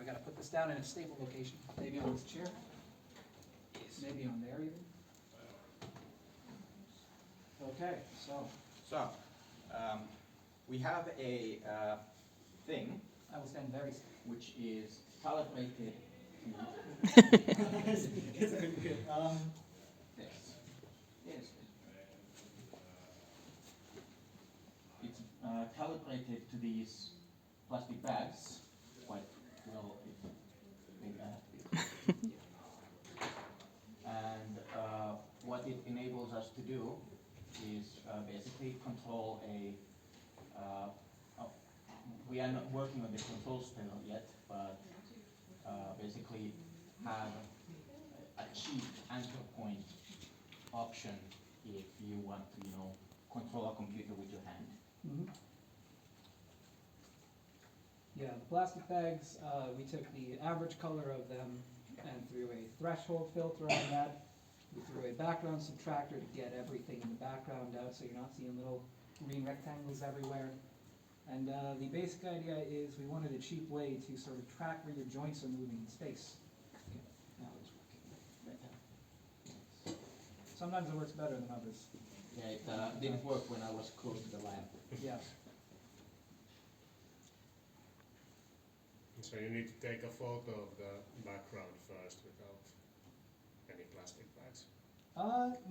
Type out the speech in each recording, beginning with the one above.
I gotta put this down in a stable location. Maybe on this chair. Maybe on there even. Okay, so. So, we have a thing I will stand very still. which is calibrated It's very good. this. Yes. It's calibrated to these plastic bags quite well. Maybe I have to be. And what it enables us to do is basically control a. We are not working on the controls panel yet, but basically have a cheap anchor point option if you want to, control a computer with your hand. Mm-hmm. Yeah, the plastic bags, we took the average color of them and threw a threshold filter on that. We threw a background subtractor to get everything in the background out so you're not seeing little green rectangles everywhere. And the basic idea is we wanted a cheap way to sort of track where your joints are moving in space. Now it's working. Right now. Sometimes it works better than others. Yeah, it didn't work when I was close to the lamp. Yeah. So you need to take a photo of the background first without any plastic bags.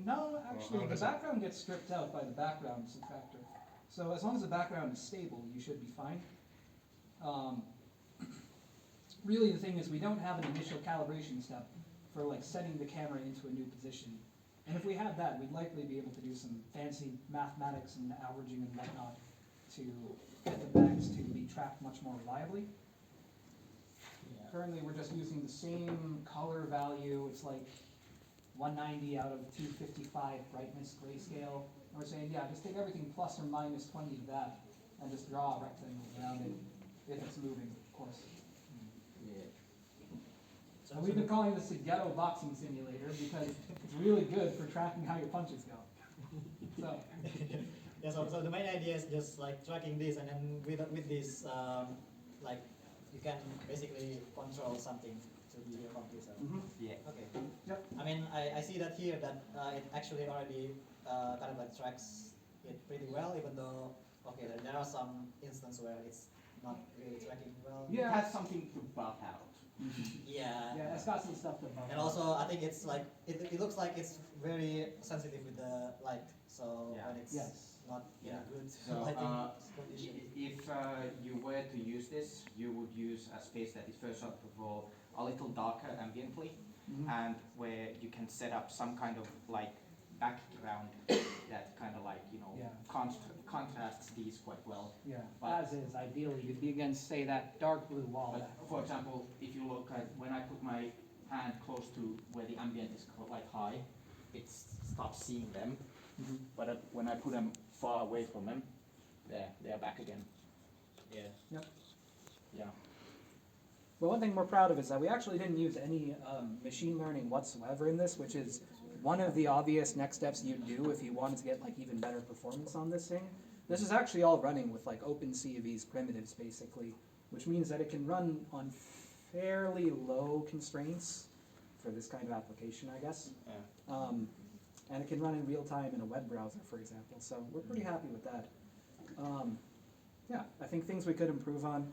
No, actually, how the does it- background gets stripped out by the background subtractor. So as long as the background is stable, you should be fine. Really, the thing is we don't have an initial calibration step for like setting the camera into a new position. And if we had that, we'd likely be able to do some fancy mathematics and averaging and whatnot to get the bags to be tracked much more reliably. Yeah. Currently, we're just using the same color value. It's like 190 out of 255 brightness grayscale. And we're saying, yeah, just take everything plus or minus 20 of that and just draw a rectangle around it if it's moving, of course. Yeah. And we've been calling this a ghetto boxing simulator because it's really good for tracking how your punches go. So, Yeah, so the main idea is just like tracking this, and then with this, like you can basically control something to your computer. Yeah. Okay. Yep. I mean, I see that here that it actually already kind of like tracks it pretty well, even though okay, there are some instances where it's not really tracking well. It has something to buff out. Yeah. yeah, it's got some stuff to bump And out. also, I think it's like it looks like it's very sensitive with the light. So Yeah. when it's Yes. not in Yeah. a good So lighting condition. if you were to use this, you would use a space that is first of all a little darker ambiently, Mhm. and where you can set up some kind of like background that kind of like Yeah. contrasts these quite well. Yeah, But- as is, ideally, you'd be against, say, that dark blue wall. But for example, if you look at when I put my hand close to where the ambient is quite high, it stops seeing them. Mhm. But when I put them far away from them, they're back again. Yeah. Yeah. Well, one thing we're proud of is that we actually didn't use any machine learning whatsoever in this, which is one of the obvious next steps you'd do if you wanted to get like even better performance on this thing. This is actually all running with like OpenCV's primitives basically, which means that it can run on fairly low constraints for this kind of application, I guess. Yeah. And it can run in real time in a web browser, for example. So we're pretty happy with that. Yeah, I think things we could improve on.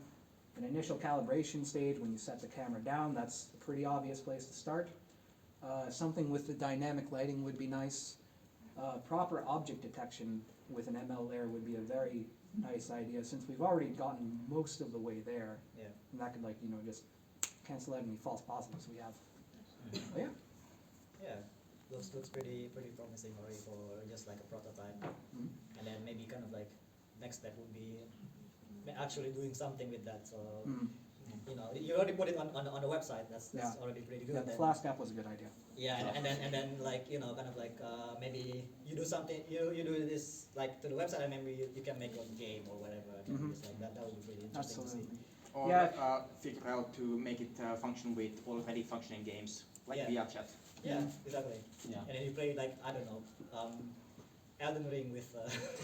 An initial calibration stage when you set the camera down, that's a pretty obvious place to start. Something with the dynamic lighting would be nice. Proper object detection with an ML layer would be a very nice idea since we've already gotten most of the way there. Yeah. And that could just cancel out any false positives we have. But yeah. Yeah. Looks pretty promising already for just like a prototype. Mhm. And then maybe kind of like next step would be actually doing something with that. So Mhm. you already put it on the website. That's Yeah. already pretty good. Yeah, the Then- Flask app was a good idea. Yeah, and then like kind of like maybe you do something you do this like to the website, and maybe you can make a game or whatever. And Mhm. just like that would be really interesting to see. Absolutely. Or Yeah. figure out to make it function with already functioning games like Yeah. VRChat. Yeah, exactly. Yeah. And then you play like I don't know, Elden Ring with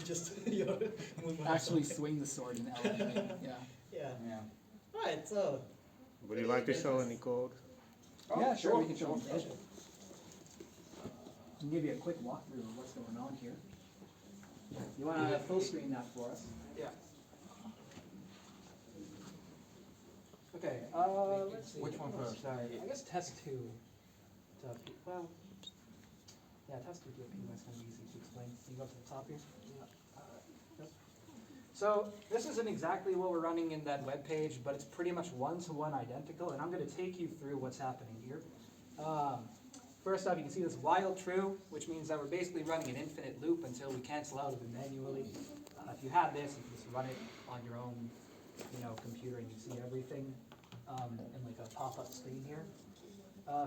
just your movement. Actually swing the sword in Elden Ring. Yeah. Yeah. Yeah. Right. So Would you like to show any code? Yeah, sure, we can show them. I can give you a quick walkthrough of what's going on here. You want to full screen that for us? Yeah. Okay, let's see. Which one first? I guess test 2. Well, yeah, test 2 to a P is kind of easy to explain. You go to the top here. Yep. So this isn't exactly what we're running in that web page, but it's pretty much one-to-one identical, and I'm going to take you through what's happening here. First off, you can see this while true, which means that we're basically running an infinite loop until we cancel out of it manually. If you have this, you can just run it on your own, computer, and you see everything in like a pop-up screen here.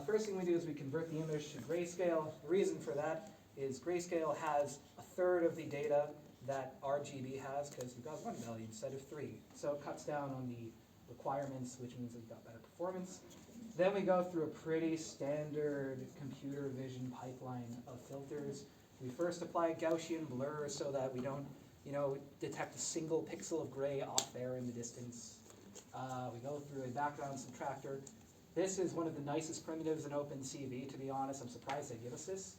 First thing we do is we convert the image to grayscale. The reason for that is grayscale has a third of the data that RGB has because you've got 1 value instead of 3. So it cuts down on the requirements, which means that you've got better performance. Then we go through a pretty standard computer vision pipeline of filters. We first apply Gaussian blur so that we don't, detect a single pixel of gray off there in the distance. We go through a background subtractor. This is one of the nicest primitives in OpenCV, to be honest. I'm surprised they give us this.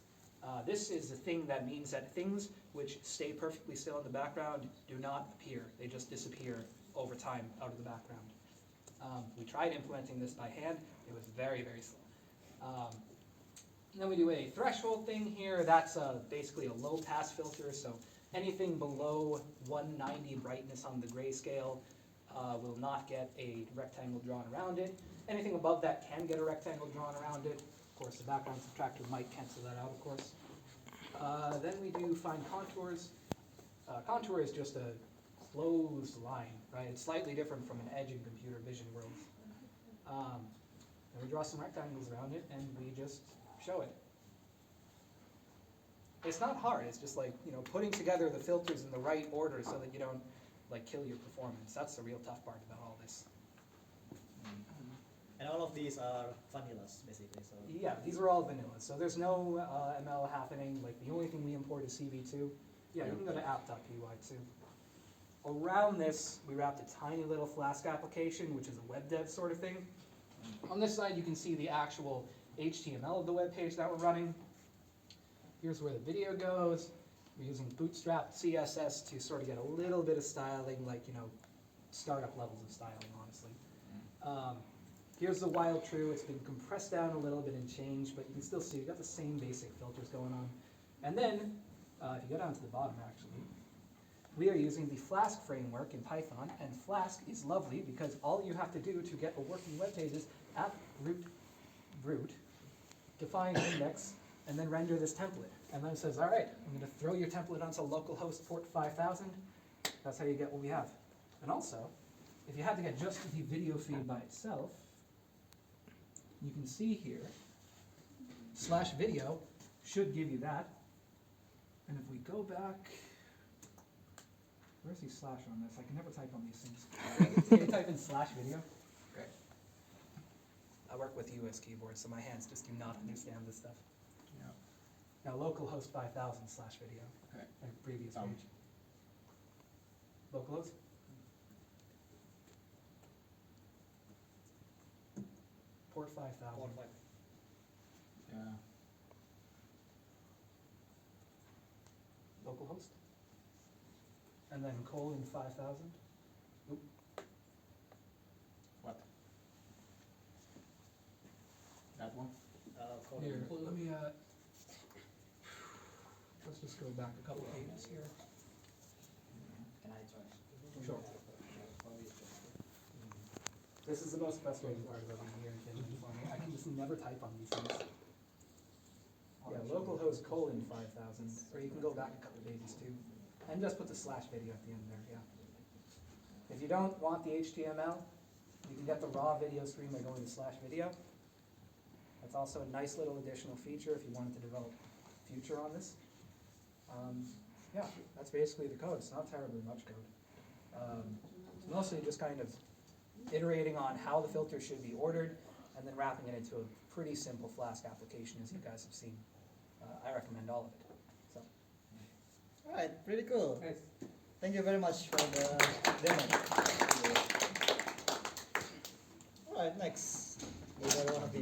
This is the thing that means that things which stay perfectly still in the background do not appear. They just disappear over time out of the background. We tried implementing this by hand. It was very, very slow. Then we do a threshold thing here. That's basically a low pass filter. So anything below 190 brightness on the grayscale will not get a rectangle drawn around it. Anything above that can get a rectangle drawn around it. Of course, the background subtractor might cancel that out, of course. Then we do find contours. Contour is just a closed line, right? It's slightly different from an edge in computer vision worlds. And we draw some rectangles around it, and we just show it. It's not hard. It's just like, putting together the filters in the right order so that you don't kill your performance. That's the real tough part about all this. And all of these are vanillas, basically. So Yeah, these are all vanilla. So there's no ML happening. The only thing we import is CV2. Yeah, you can go to app.py too. Around this, we wrapped a tiny little Flask application, which is a web dev sort of thing. On this side, you can see the actual HTML of the web page that we're running. Here's where the video goes. We're using bootstrapped CSS to sort of get a little bit of styling, startup levels of styling, honestly. Here's the while true. It's been compressed down a little bit and changed, but you can still see we've got the same basic filters going on. And then, if you go down to the bottom, actually, we are using the Flask framework in Python, and Flask is lovely because all you have to do to get a working web page is app root, define index, and then render this template. And then it says, all right, I'm going to throw your template onto localhost port 5000. That's how you get what we have. And also, if you had to get just the video feed by itself, you can see here, /video should give you that. And if we go back, where's the slash on this? I can never type on these things. Can you type in /video? Great. I work with US keyboards, so my hands just do not understand this stuff. Yeah. Now localhost 5000 /video. Okay. Like previous page. Localhost? Port 5000. Port 5. Yeah. Localhost. And then :5000. Oop. What? That one? Here, let me, let's just go back a couple pages here. Can I try? Sure. This is the most frustrating part about being here in Finland for me. I can just never type on these things. Yeah, localhost :5000, or you can go back a couple pages too. And just put the /video at the end there, yeah. If you don't want the HTML, you can get the raw video stream by going to /video. That's also a nice little additional feature if you wanted to develop future on this. Yeah, that's basically the code. It's not terribly much code. It's mostly just kind of iterating on how the filter should be ordered and then wrapping it into a pretty simple Flask application, as you guys have seen. I recommend all of it. So. All right, pretty cool. Nice. Thank you very much for the demo. Alright, next. Either one of you.